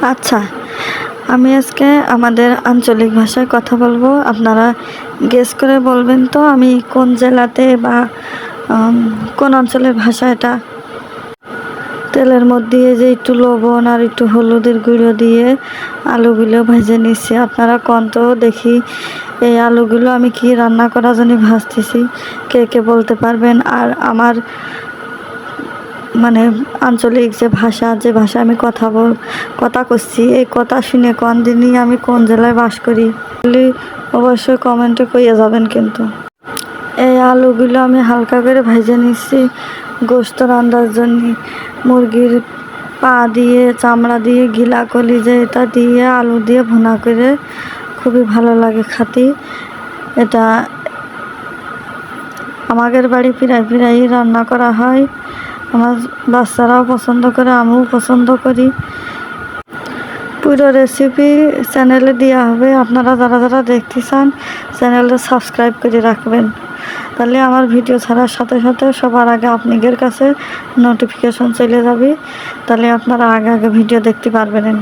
আচ্ছা, আমি আজকে আমাদের আঞ্চলিক ভাষায় কথা বলবো। আপনারা গেস করে বলবেন তো আমি কোন জেলাতে বা কোন অঞ্চলের ভাষা এটা। তেলের মধ্যে যে একটু লবণ আর একটু হলুদের গুঁড়ো দিয়ে আলুগুলো ভেজে নিচ্ছি। আপনারা কোন তো দেখি এই আলুগুলো আমি কি রান্না করার জন্য ভাজতেছি, কে কে বলতে পারবেন। আর আমার মানে আঞ্চলিক যে ভাষা আমি কথা করছি, এই কথা শুনে কোন দিনই আমি কোন জেলায় বাস করি অবশ্যই কমেন্টে কইয়া যাবেন। কিন্তু এই আলুগুলো আমি হালকা করে ভেজে নিচ্ছি গোস্ত রান্নার জন্য। মুরগির পা দিয়ে, চামড়া দিয়ে, গিলা কলিজা এটা দিয়ে আলু দিয়ে ভুনা করে খুবই ভালো লাগে খাতে। এটা আমাদের বাড়ি প্রায় রান্না করা হয়। আমার বাচ্চারাও পছন্দ করে, আমিও পছন্দ করি। পুরো রেসিপি চ্যানেলে দেওয়া হবে। আপনারা যারা যারা দেখতে চান চ্যানেলটা সাবস্ক্রাইব করে রাখবেন, তাহলে আমার ভিডিও ছাড়ার সাথে সাথে সবার আগে আপনাদের কাছে নোটিফিকেশন চলে যাবে। তাহলে আপনারা আগে ভিডিও দেখতে পারবেন।